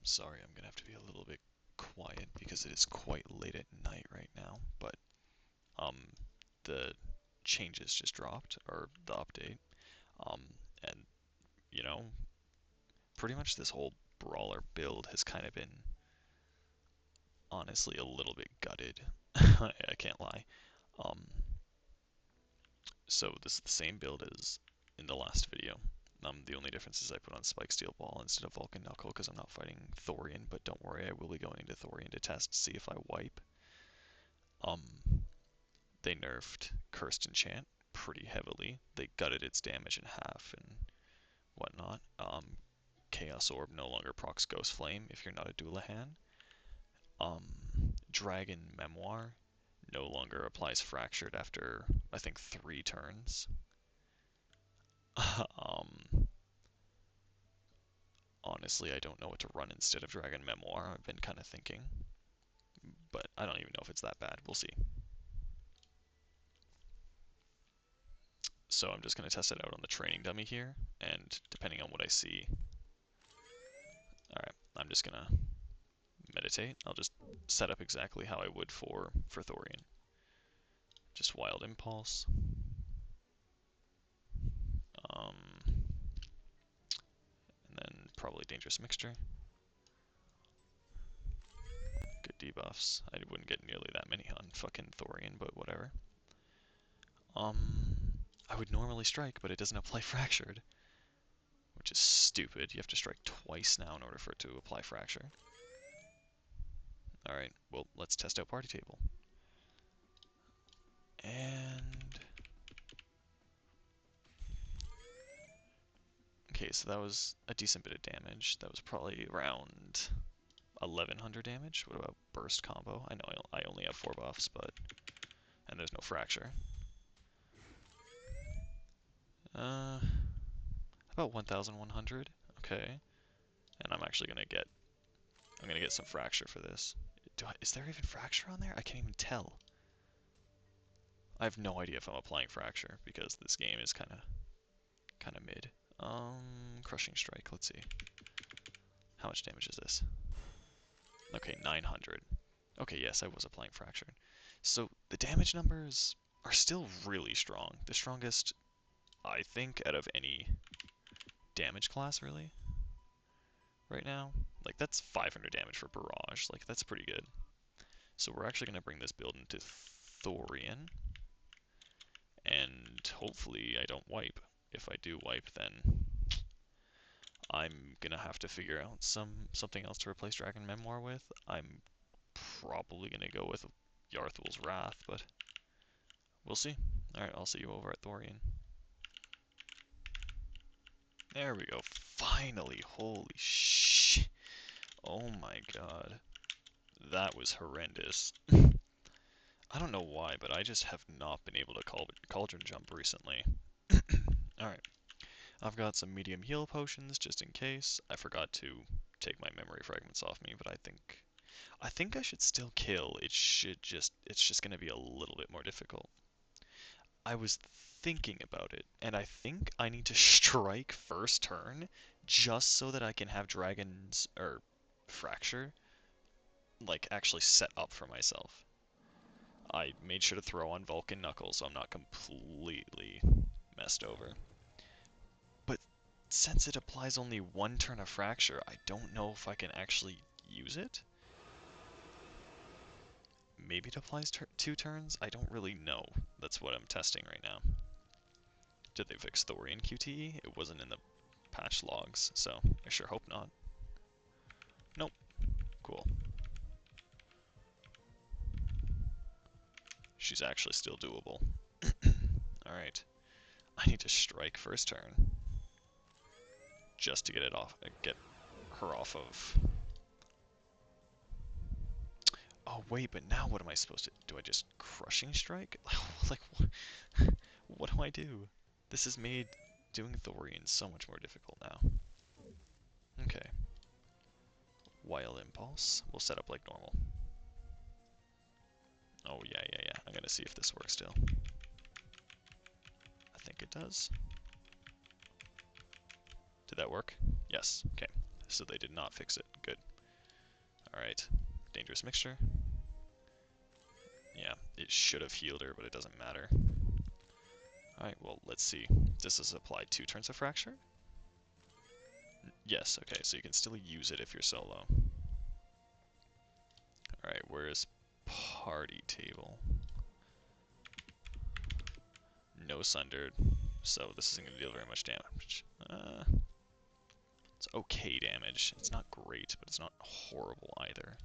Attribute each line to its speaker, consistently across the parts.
Speaker 1: Sorry, I'm gonna have to be a little bit quiet because it is quite late at night right now, but um the changes just dropped, or the update. Um and you know, pretty much this whole Brawler build has kind of been honestly a little bit gutted. I can't lie. Um so this is the same build as in the last video. The only difference is I put on Spike Steel Ball instead of Vulcan Knuckle because I'm not fighting Thorian, but don't worry, I will be going into Thorian to test, see if I wipe. Um, they nerfed Cursed Enchant pretty heavily. They gutted its damage in half and whatnot. Chaos Orb no longer procs Ghost Flame if you're not a Doulahan. Dragon Memoir no longer applies Fractured after, I think, 3 turns. Honestly, I don't know what to run instead of Dragon Memoir. I've been kind of thinking, but I don't even know if it's that bad. We'll see. So I'm just going to test it out on the training dummy here, and depending on what I see... Alright, I'm just going to meditate. I'll just set up exactly how I would for Thorian. Just Wild Impulse. And then probably Dangerous Mixture. Good debuffs. I wouldn't get nearly that many on fucking Thorian, but whatever. I would normally strike, but it doesn't apply Fractured, which is stupid. You have to strike twice now in order for it to apply Fracture. Alright, well, let's test out Party Table. And... okay, so that was a decent bit of damage. That was probably around 1100 damage. What about Burst Combo? I know I only have 4 buffs, but... and there's no Fracture. About 1100. Okay. And I'm actually gonna get... I'm gonna get some Fracture for this. Is there even Fracture on there? I can't even tell. I have no idea if I'm applying Fracture, because this game is kinda mid. Crushing Strike, let's see. How much damage is this? Okay, 900. Okay, yes, I was applying Fracture. So, the damage numbers are still really strong. The strongest, I think, out of any damage class, really, right now. Like, that's 500 damage for Barrage. Like, that's pretty good. So we're actually going to bring this build into Thorian. And hopefully I don't wipe. If I do wipe, then I'm gonna have to figure out something else to replace Dragon Memoir with. I'm probably gonna go with Yarthel's Wrath, but we'll see. Alright, I'll see you over at Thorian. There we go. Finally! Holy shit! Oh my god. That was horrendous. I don't know why, but I just have not been able to Cauldron Jump recently. Alright. I've got some medium heal potions just in case. I forgot to take my memory fragments off me, but I think I should still kill. It's just gonna be a little bit more difficult. I was thinking about it, and I think I need to strike first turn just so that I can have dragons or fracture like actually set up for myself. I made sure to throw on Vulcan Knuckles so I'm not completely messed over. But since it applies only 1 turn of Fracture, I don't know if I can actually use it. Maybe it applies 2 turns? I don't really know. That's what I'm testing right now. Did they fix Thorian QTE? It wasn't in the patch logs, so I sure hope not. Nope. Cool. She's actually still doable. Alright. I need to strike first turn. Just to get it off, get her off of... Oh wait, but now what am I supposed to do? I just Crushing Strike? Like, what do I do? This has made doing Thorian so much more difficult now. Okay. Wild Impulse. We'll set up like normal. Oh yeah. I'm gonna see if this works still. I think it does. Did that work? Yes. Okay. So they did not fix it. Good. Alright, dangerous mixture. Yeah, it should have healed her, but it doesn't matter. Alright, well, let's see. Does this apply 2 turns of Fracture? Yes, okay, so you can still use it if you're solo. Alright, where is Party Table? No Sundered, so this isn't going to deal very much damage. It's okay damage. It's not great, but it's not horrible either.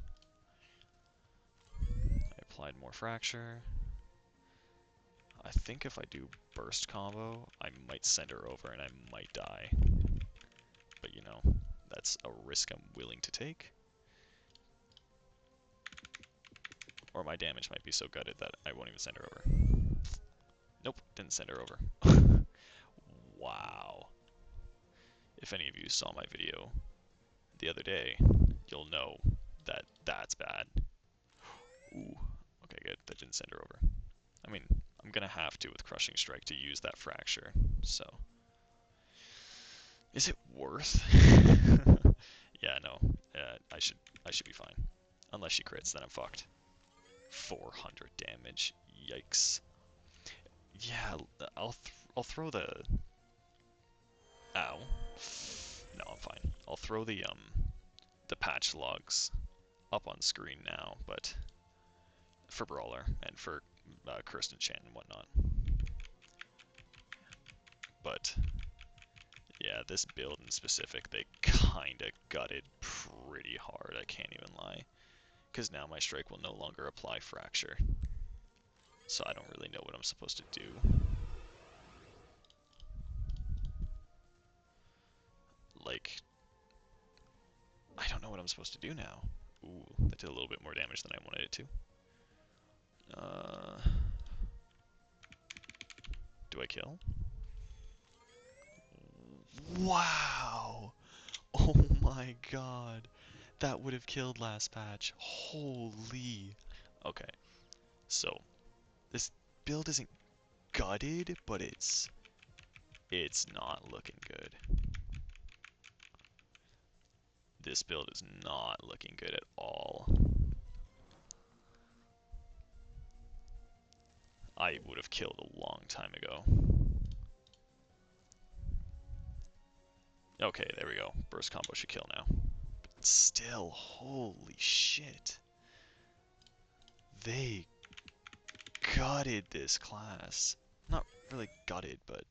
Speaker 1: I applied more Fracture. I think if I do Burst combo, I might send her over and I might die. But you know, that's a risk I'm willing to take. Or my damage might be so gutted that I won't even send her over. Nope, didn't send her over. Wow. If any of you saw my video the other day, you'll know that that's bad. Ooh, okay, good. That didn't send her over. I mean, I'm gonna have to with Crushing Strike to use that Fracture, so... Is it worth? Yeah, no. I should be fine. Unless she crits, then I'm fucked. 400 damage. Yikes. Yeah, I'll throw the... Ow. No, I'm fine. I'll throw the patch logs up on screen now, but for Brawler and for Cursed Enchant and whatnot. But yeah, this build in specific, they kinda gutted pretty hard, I can't even lie. Because now my strike will no longer apply Fracture. So I don't really know what I'm supposed to do. Like, I don't know what I'm supposed to do now. Ooh, that did a little bit more damage than I wanted it to. Do I kill? Wow! Oh my god. That would have killed last patch. Holy. Okay, so this build isn't gutted, but it's not looking good. This build is not looking good at all. I would have killed a long time ago. Okay, there we go. Burst combo should kill now. But still, holy shit. They gutted this class. Not really gutted, but...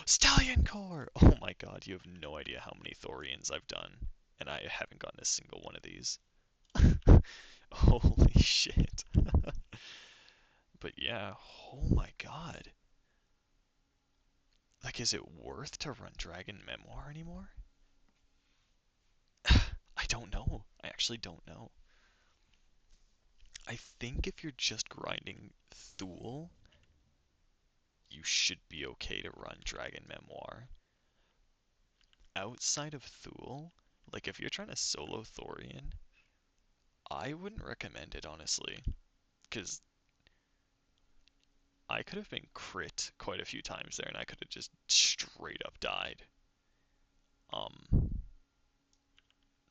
Speaker 1: Stallion Core! Oh my god, you have no idea how many Thorians I've done. And I haven't gotten a single one of these. Holy shit. But yeah, oh my god. Like, is it worth to run Dragon Memoir anymore? I don't know. I actually don't know. I think if you're just grinding Thule, you should be okay to run Dragon Memoir. Outside of Thule, like if you're trying to solo Thorian, I wouldn't recommend it honestly, because I could have been crit quite a few times there and I could have just straight up died.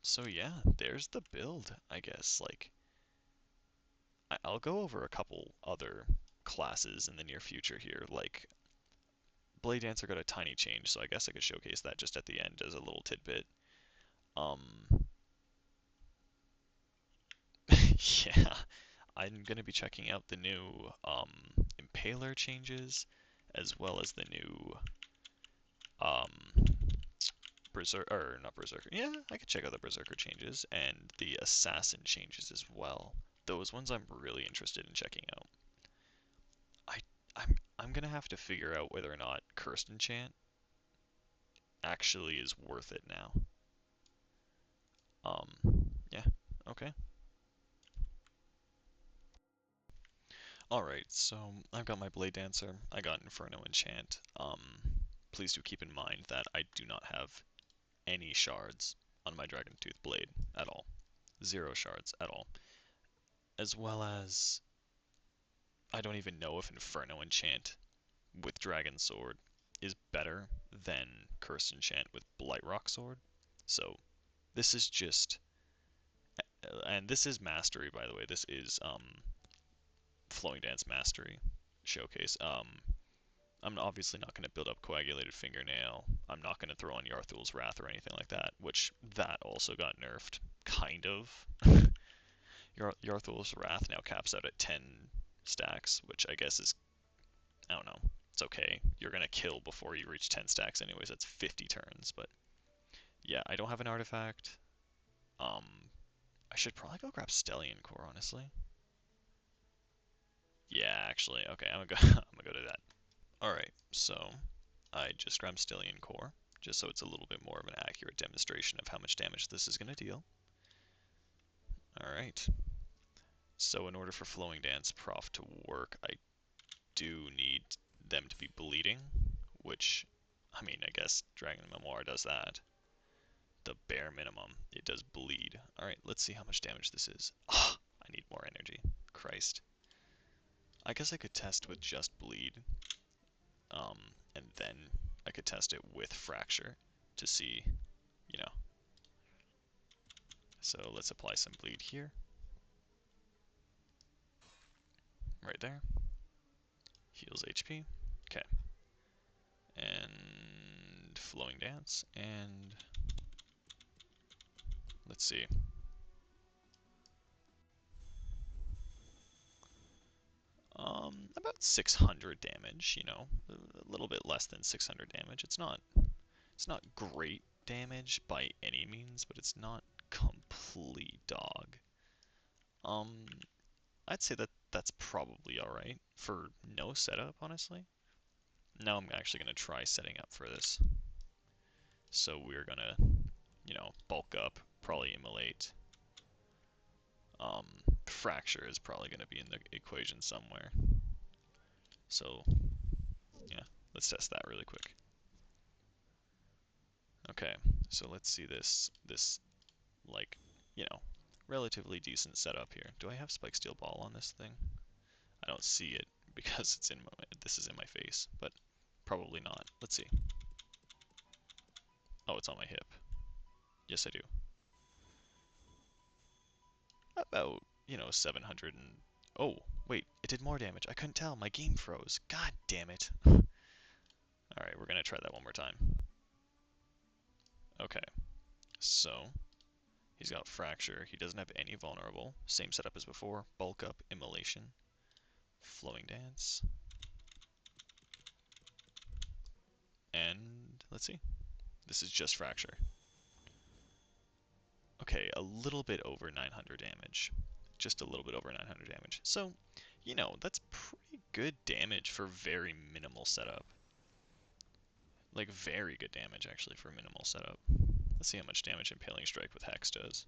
Speaker 1: So yeah, there's the build, I guess. Like, I'll go over a couple other classes in the near future here. Like, Blade Dancer got a tiny change, so I guess I could showcase that just at the end as a little tidbit. Yeah, I'm gonna be checking out the new Impaler changes, as well as the new um, Berserker, not Berserker. Yeah, I could check out the Berserker changes and the Assassin changes as well. Those ones I'm really interested in checking out. I'm gonna have to figure out whether or not Cursed Enchant actually is worth it now. Yeah, okay. Alright, so I've got my Blade Dancer, I got Inferno Enchant. Please do keep in mind that I do not have any shards on my Dragon Tooth Blade at all. 0 shards at all. As well as, I don't even know if Inferno Enchant with Dragon Sword is better than Cursed Enchant with Blightrock Sword. So, this is just and this is Mastery, by the way. This is Flowing Dance Mastery Showcase. I'm obviously not going to build up Coagulated Fingernail. I'm not going to throw on Yarthul's Wrath or anything like that, which that also got nerfed, kind of. Yarthul's Wrath now caps out at 10 stacks, which I guess is, I don't know, it's okay. You're going to kill before you reach 10 stacks anyways, that's 50 turns, but yeah, I don't have an artifact. I should probably go grab Stellian Core, honestly. Yeah, actually, okay, I'm gonna go, I'm gonna go to that. Alright, so I just grabbed Stellian Core, just so it's a little bit more of an accurate demonstration of how much damage this is gonna deal. Alright, so in order for Flowing Dance Prof to work, I do need them to be bleeding, which, I mean, I guess Dragon Memoir does that. The bare minimum, it does bleed. Alright, let's see how much damage this is. Ah, I need more energy. Christ. I guess I could test with just bleed, and then I could test it with fracture to see, you know. So let's apply some bleed here. Right there. Heals HP. Okay. And Flowing Dance, and let's see. About 600 damage, you know, a little bit less than 600 damage. It's not great damage by any means, but it's not complete dog. I'd say that that's probably alright for no setup, honestly. Now I'm actually going to try setting up for this. So we're going to, you know, bulk up, probably immolate. Fracture is probably going to be in the equation somewhere. So, yeah, let's test that really quick. Okay, so let's see this, like, you know, relatively decent setup here. Do I have Spike Steel Ball on this thing? I don't see it because it's in this is in my face, but probably not. Let's see. Oh, it's on my hip. Yes, I do. About, you know, 700 and... Oh, wait, it did more damage. I couldn't tell. My game froze. God damn it. Alright, we're gonna try that one more time. Okay, so he's got Fracture. He doesn't have any Vulnerable. Same setup as before. Bulk Up, Immolation, Flowing Dance. And let's see. This is just Fracture. Okay, a little bit over 900 damage. Just a little bit over 900 damage. So, you know, that's pretty good damage for very minimal setup. Like, very good damage, actually, for minimal setup. Let's see how much damage Impaling Strike with Hex does.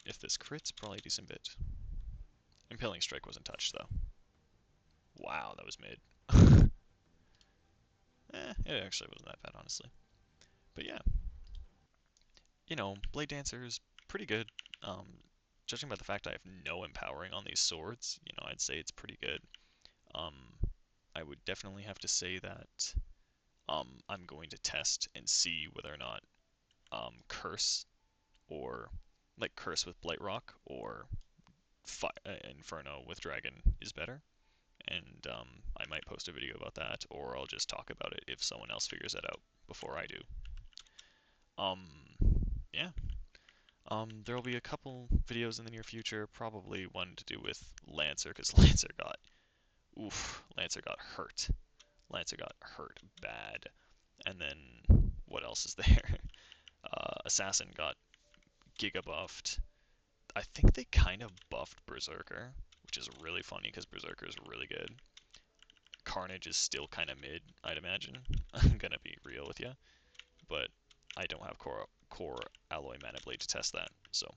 Speaker 1: If this crits, probably a decent bit. Impaling Strike wasn't touched, though. Wow, that was mid. It actually wasn't that bad, honestly. But yeah. You know, Blade Dancer is pretty good. Judging by the fact I have no empowering on these swords, you know, I'd say it's pretty good. I would definitely have to say that I'm going to test and see whether or not Curse, or like Curse with Blight Rock, or Inferno with Dragon is better. And I might post a video about that, or I'll just talk about it if someone else figures it out before I do. Yeah. There'll be a couple videos in the near future, probably one to do with Lancer, because Lancer got hurt. Lancer got hurt bad. And then, what else is there? Assassin got giga buffed. I think they kind of buffed Berserker, which is really funny because Berserker is really good. Carnage is still kind of mid, I'd imagine. I'm gonna be real with you. But I don't have core alloy mana blade to test that, so